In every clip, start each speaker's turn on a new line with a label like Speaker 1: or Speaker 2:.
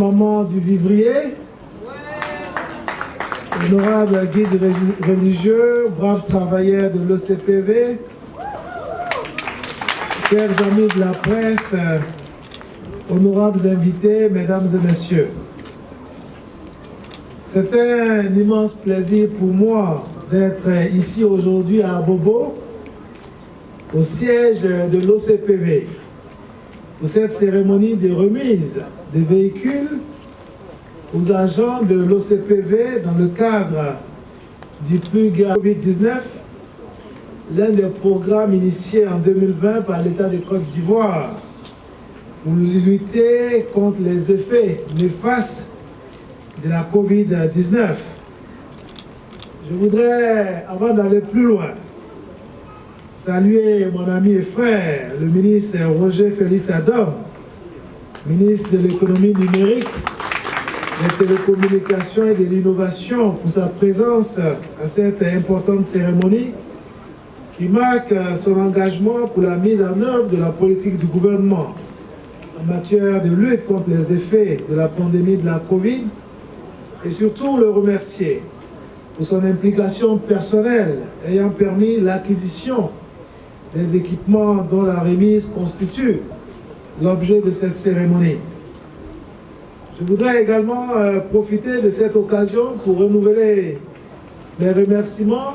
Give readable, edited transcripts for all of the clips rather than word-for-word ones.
Speaker 1: maman du vivrier, honorable guide religieux, braves travailleurs de l'OCPV, chers amis de la presse, honorables invités, mesdames et messieurs. C'est un immense plaisir pour moi d'être ici aujourd'hui à Abobo, au siège de l'OCPV, pour cette cérémonie de remise des véhicules aux agents de l'OCPV dans le cadre du PUGA Covid-19, l'un des programmes initiés en 2020 par l'État de Côte d'Ivoire pour lutter contre les effets néfastes de la Covid-19. Je voudrais, avant d'aller plus loin, saluer mon ami et frère, le ministre Roger Félix Adom, ministre de l'économie numérique, des télécommunications et de l'innovation, pour sa présence à cette importante cérémonie qui marque son engagement pour la mise en œuvre de la politique du gouvernement en matière de lutte contre les effets de la pandémie de la Covid, et surtout le remercier pour son implication personnelle ayant permis l'acquisition des équipements dont la remise constitue l'objet de cette cérémonie. Je voudrais également profiter de cette occasion pour renouveler mes remerciements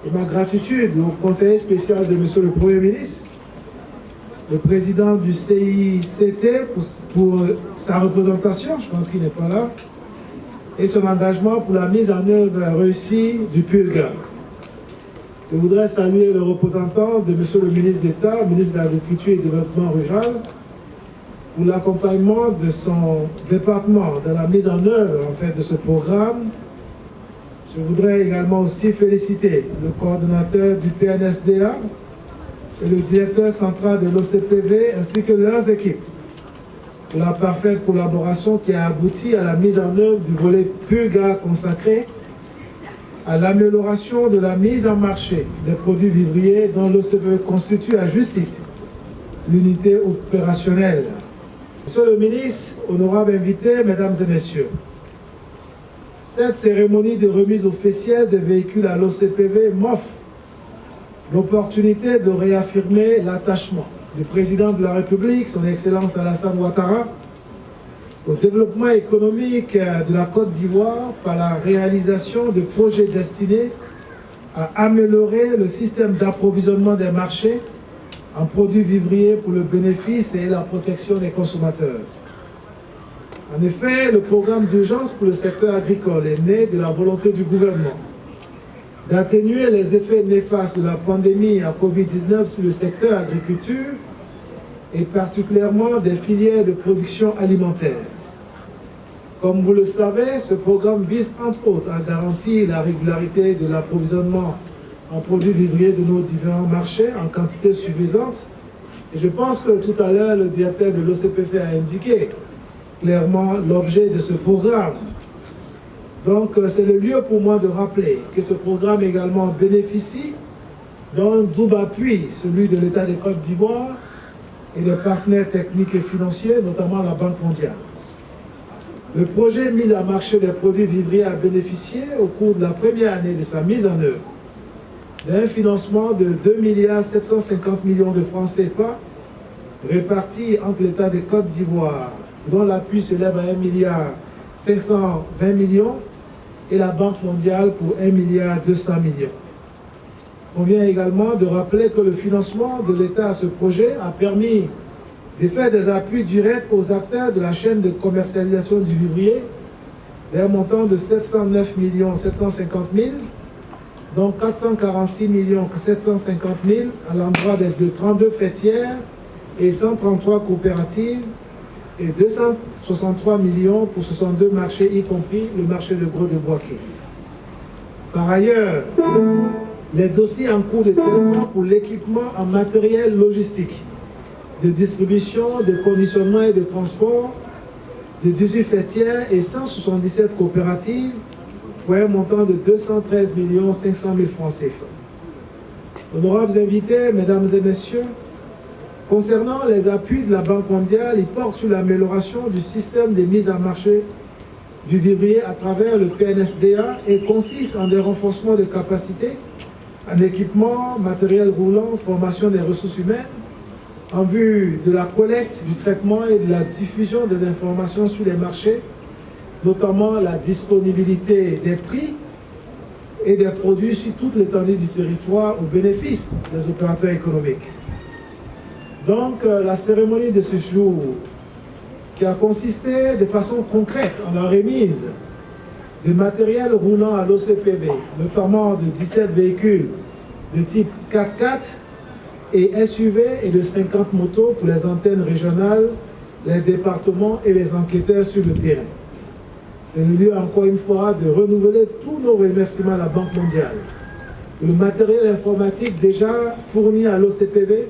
Speaker 1: et ma gratitude au conseiller spécial de Monsieur le Premier ministre, le président du CICT pour sa représentation, je pense qu'il n'est pas là, et son engagement pour la mise en œuvre réussie du PUGA. Je voudrais saluer le représentant de Monsieur le ministre d'État, ministre de l'Agriculture et du Développement rural, pour l'accompagnement de son département dans la mise en œuvre de ce programme. Je voudrais également aussi féliciter le coordonnateur du PNSDA et le directeur central de l'OCPV ainsi que leurs équipes pour la parfaite collaboration qui a abouti à la mise en œuvre du volet PUGA consacré à l'amélioration de la mise en marché des produits vivriers dont l'OCPV constitue à juste titre l'unité opérationnelle. Monsieur le ministre, honorables invités, mesdames et messieurs, cette cérémonie de remise officielle des véhicules à l'OCPV m'offre l'opportunité de réaffirmer l'attachement du président de la République, son Excellence Alassane Ouattara, au développement économique de la Côte d'Ivoire par la réalisation de projets destinés à améliorer le système d'approvisionnement des marchés en produits vivriers pour le bénéfice et la protection des consommateurs. En effet, le programme d'urgence pour le secteur agricole est né de la volonté du gouvernement d'atténuer les effets néfastes de la pandémie à Covid-19 sur le secteur agriculture et particulièrement des filières de production alimentaire. Comme vous le savez, ce programme vise entre autres à garantir la régularité de l'approvisionnement en produits vivriers de nos différents marchés en quantité suffisante. Et je pense que tout à l'heure, le directeur de l'OCPV a indiqué clairement l'objet de ce programme. Donc, c'est le lieu pour moi de rappeler que ce programme également bénéficie d'un double appui, celui de l'État de Côte d'Ivoire et des partenaires techniques et financiers, notamment la Banque mondiale. Le projet de mise à marché des produits vivriers a bénéficié au cours de la première année de sa mise en œuvre d'un financement de 2,750 milliards de francs CFA répartis entre l'État de Côte d'Ivoire, dont l'appui s'élève à 1,520 milliard et la Banque mondiale pour 1,2 milliard. On vient également de rappeler que le financement de l'État à ce projet a permis de faire des appuis directs aux acteurs de la chaîne de commercialisation du vivrier d'un montant de 709 750 000, dont 446 750 000 à l'endroit de 32 fêtières et 133 coopératives et 263 millions pour 62 marchés, y compris le marché de gros de Boaké. Par ailleurs, les dossiers en cours de traitement pour l'équipement en matériel logistique, de distribution, de conditionnement et de transport de 18 fêtières et 177 coopératives pour un montant de 213 500 000 francs CFA. Honorables invités, mesdames et messieurs, Concernant les appuis de la Banque mondiale, ils portent sur l'amélioration du système des mises à marché du vivrier à travers le PNSDA et consistent en des renforcements de capacités, en équipement, matériel roulant, formation des ressources humaines, en vue de la collecte, du traitement et de la diffusion des informations sur les marchés, notamment la disponibilité des prix et des produits sur toute l'étendue du territoire au bénéfice des opérateurs économiques. Donc, la cérémonie de ce jour, qui a consisté de façon concrète en la remise de matériel roulant à l'OCPV, notamment de 17 véhicules de type 4x4 et SUV et de 50 motos pour les antennes régionales, les départements et les enquêteurs sur le terrain. C'est le lieu, encore une fois, de renouveler tous nos remerciements à la Banque mondiale. Le matériel informatique déjà fourni à l'OCPV,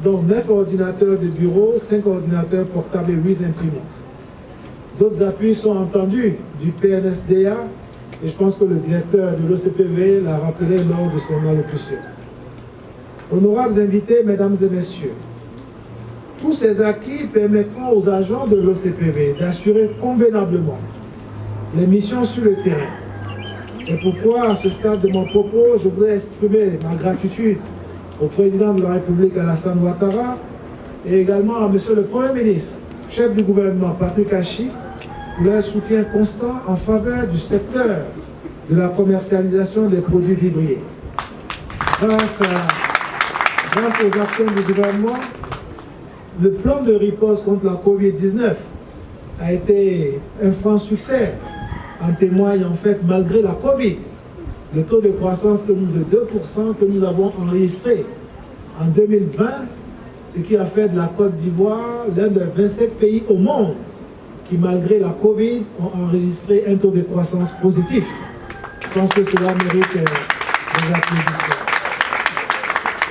Speaker 1: dont 9 ordinateurs de bureau, 5 ordinateurs portables et 8 imprimantes. D'autres appuis sont entendus du PNSDA, et je pense que le directeur de l'OCPV l'a rappelé lors de son allocution. Honorables invités, mesdames et messieurs, tous ces acquis permettront aux agents de l'OCPV d'assurer convenablement les missions sur le terrain. C'est pourquoi, à ce stade de mon propos, je voudrais exprimer ma gratitude au président de la République, Alassane Ouattara, et également à monsieur le Premier ministre, chef du gouvernement, Patrick Achi, pour leur soutien constant en faveur du secteur de la commercialisation des produits vivriers. Grâce aux actions du gouvernement, le plan de riposte contre la Covid-19 a été un franc succès. En témoigne en fait, malgré la Covid, le taux de croissance de 2% que nous avons enregistré en 2020, ce qui a fait de la Côte d'Ivoire l'un des 27 pays au monde qui, malgré la Covid, ont enregistré un taux de croissance positif. Je pense que cela mérite des applaudissements.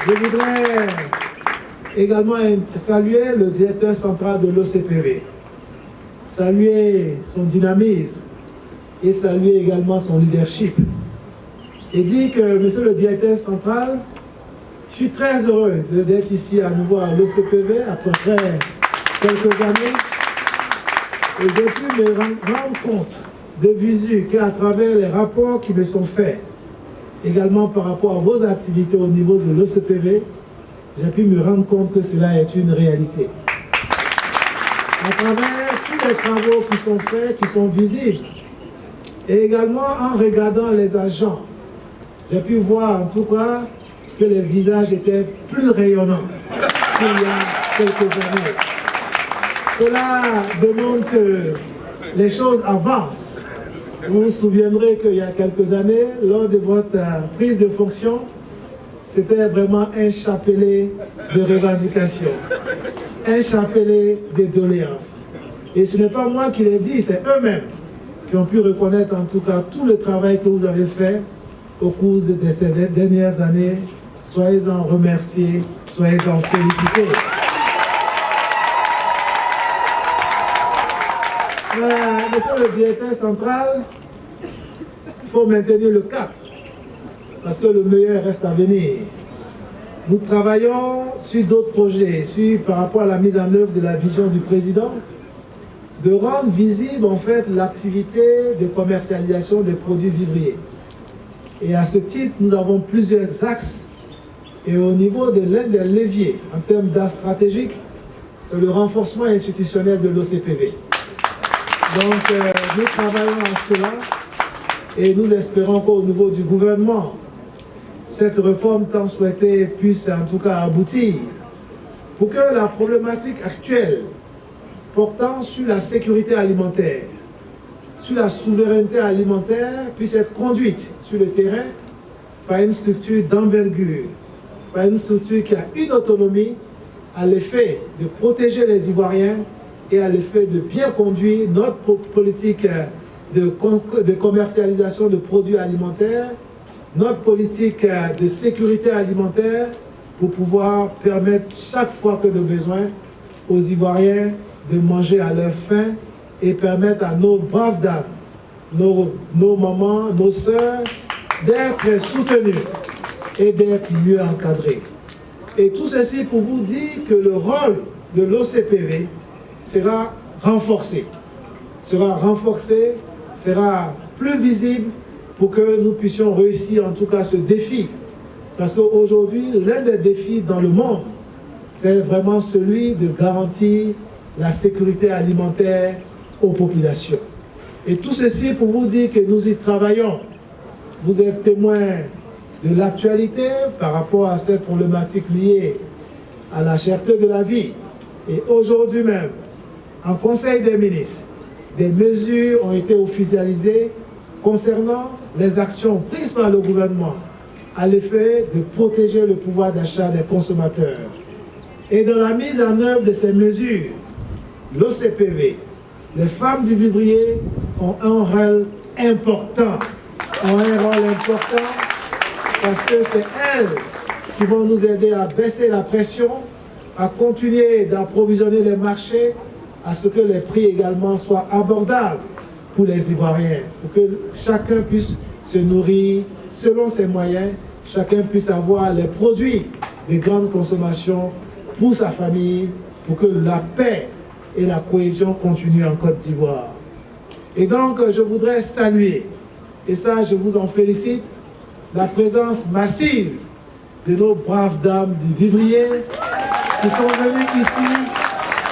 Speaker 1: Je voudrais également saluer le directeur central de l'OCPV, saluer son dynamisme et saluer également son leadership. Et dire que, monsieur le directeur central, je suis très heureux d'être ici à nouveau à l'OCPV après quelques années. Et j'ai pu me rendre compte de visu qu'à travers les rapports qui me sont faits, également par rapport à vos activités au niveau de l'OCPV, j'ai pu me rendre compte que cela est une réalité. À travers tous les travaux qui sont faits, qui sont visibles, et également en regardant les agents, j'ai pu voir en tout cas que les visages étaient plus rayonnants qu'il y a quelques années. Cela démontre que les choses avancent. Vous vous souviendrez qu'il y a quelques années, lors de votre prise de fonction, c'était vraiment un chapelet de revendications, un chapelet de doléances. Et ce n'est pas moi qui l'ai dit, c'est eux-mêmes qui ont pu reconnaître en tout cas tout le travail que vous avez fait au cours de ces dernières années. Soyez-en remerciés, soyez-en félicités. Monsieur le directeur central, il faut maintenir le cap, parce que le meilleur reste à venir. Nous travaillons sur d'autres projets, par rapport à la mise en œuvre de la vision du président, de rendre visible en fait l'activité de commercialisation des produits vivriers. Et à ce titre, nous avons plusieurs axes. Et au niveau de l'un des leviers, en termes d'axe stratégique, c'est le renforcement institutionnel de l'OCPV. Donc, nous travaillons à cela et nous espérons qu'au niveau du gouvernement, cette réforme tant souhaitée puisse en tout cas aboutir pour que la problématique actuelle portant sur la sécurité alimentaire, sur la souveraineté alimentaire puisse être conduite sur le terrain par une structure d'envergure, par une structure qui a une autonomie à l'effet de protéger les Ivoiriens et à l'effet de bien conduire notre politique de commercialisation de produits alimentaires, notre politique de sécurité alimentaire pour pouvoir permettre chaque fois que de besoin aux Ivoiriens de manger à leur faim et permettre à nos braves dames, nos mamans, nos sœurs d'être soutenues et d'être mieux encadrées. Et tout ceci pour vous dire que le rôle de l'OCPV sera renforcé, sera plus visible pour que nous puissions réussir en tout cas ce défi. Parce qu'aujourd'hui, l'un des défis dans le monde, c'est vraiment celui de garantir la sécurité alimentaire aux populations. Et tout ceci pour vous dire que nous y travaillons. Vous êtes témoins de l'actualité par rapport à cette problématique liée à la cherté de la vie. Et aujourd'hui même, en Conseil des ministres, des mesures ont été officialisées concernant les actions prises par le gouvernement à l'effet de protéger le pouvoir d'achat des consommateurs. Et dans la mise en œuvre de ces mesures, l'OCPV, les femmes du vivrier ont un rôle important. Parce que c'est elles qui vont nous aider à baisser la pression, à continuer d'approvisionner les marchés, à ce que les prix également soient abordables pour les Ivoiriens, pour que chacun puisse se nourrir selon ses moyens, chacun puisse avoir les produits de grande consommation pour sa famille, pour que la paix et la cohésion continuent en Côte d'Ivoire. Et donc, je voudrais saluer, et ça, je vous en félicite, la présence massive de nos braves dames du vivrier qui sont venues ici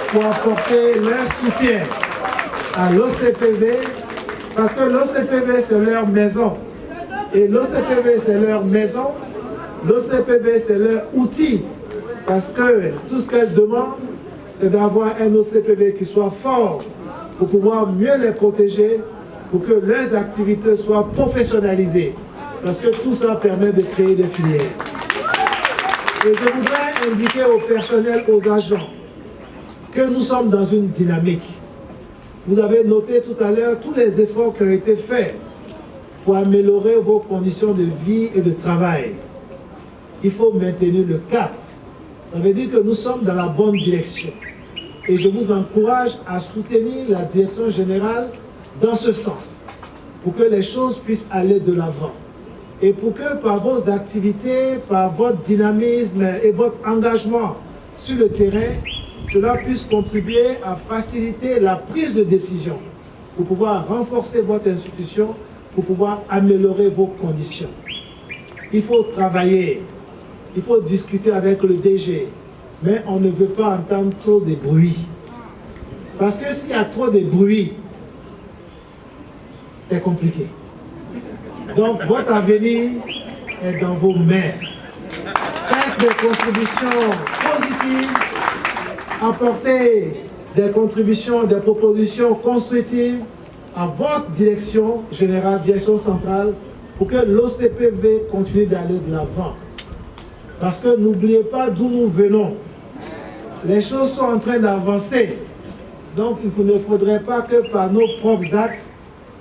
Speaker 1: pour apporter leur soutien à l'OCPV, parce que l'OCPV, c'est leur maison. Et l'OCPV, c'est leur maison. L'OCPV, c'est leur outil. Parce que tout ce qu'elles demandent, c'est d'avoir un OCPV qui soit fort pour pouvoir mieux les protéger, pour que leurs activités soient professionnalisées. Parce que tout ça permet de créer des filières. Et je voudrais indiquer au personnel, aux agents, que nous sommes dans une dynamique. Vous avez noté tout à l'heure tous les efforts qui ont été faits pour améliorer vos conditions de vie et de travail. Il faut maintenir le cap. Ça veut dire que nous sommes dans la bonne direction. Et je vous encourage à soutenir la direction générale dans ce sens, pour que les choses puissent aller de l'avant. Et pour que par vos activités, par votre dynamisme et votre engagement sur le terrain, cela puisse contribuer à faciliter la prise de décision, pour pouvoir renforcer votre institution, pour pouvoir améliorer vos conditions. Il faut travailler, il faut discuter avec le DG, mais on ne veut pas entendre trop de bruit. Parce que s'il y a trop de bruit, c'est compliqué. Donc votre avenir est dans vos mains. Faites des contributions positives, apportez des contributions, des propositions constructives à votre direction générale, direction centrale, pour que l'OCPV continue d'aller de l'avant. Parce que n'oubliez pas d'où nous venons. Les choses sont en train d'avancer. Donc il ne faudrait pas que par nos propres actes,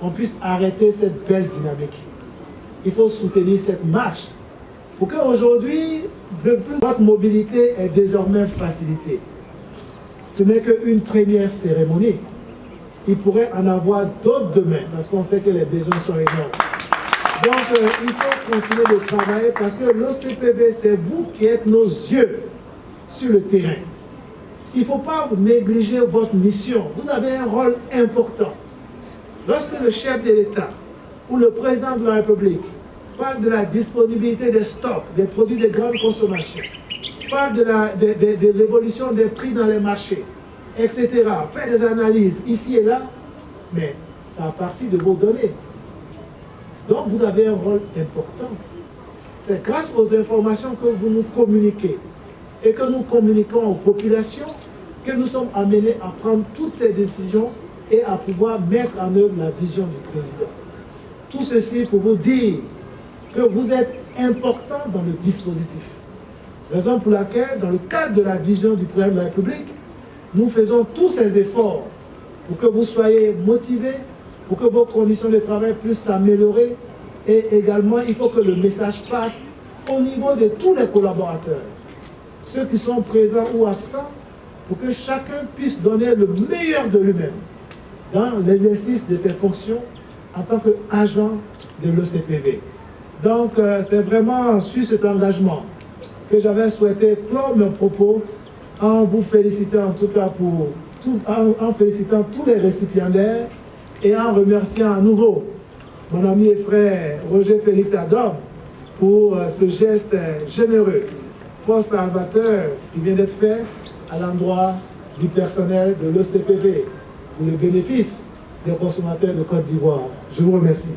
Speaker 1: on puisse arrêter cette belle dynamique. Il faut soutenir cette marche pour qu'aujourd'hui, votre mobilité est désormais facilitée. Ce n'est qu'une première cérémonie. Il pourrait en avoir d'autres demain, parce qu'on sait que les besoins sont énormes. Donc, il faut continuer de travailler, parce que l'OCPV, c'est vous qui êtes nos yeux sur le terrain. Il ne faut pas négliger votre mission. Vous avez un rôle important. Lorsque le chef de l'État ou le président de la République parle de la disponibilité des stocks, des produits de grande consommation, parle de l'évolution des prix dans les marchés, etc., fait des analyses ici et là, mais ça a parti de vos données. Donc vous avez un rôle important. C'est grâce aux informations que vous nous communiquez et que nous communiquons aux populations que nous sommes amenés à prendre toutes ces décisions et à pouvoir mettre en œuvre la vision du président. Tout ceci pour vous dire que vous êtes important dans le dispositif. Raison pour laquelle, dans le cadre de la vision du président de la République, nous faisons tous ces efforts pour que vous soyez motivés, pour que vos conditions de travail puissent s'améliorer. Et également, il faut que le message passe au niveau de tous les collaborateurs, ceux qui sont présents ou absents, pour que chacun puisse donner le meilleur de lui-même dans l'exercice de ses fonctions en tant qu'agent de l'OCPV. Donc, c'est vraiment sur cet engagement que j'avais souhaité clore mes propos en vous félicitant en tout cas en félicitant tous les récipiendaires et en remerciant à nouveau mon ami et frère Roger Félix Adom pour ce geste généreux, fort salvateur qui vient d'être fait à l'endroit du personnel de l'OCPV pour le bénéfice des consommateurs de Côte d'Ivoire. Je vous remercie.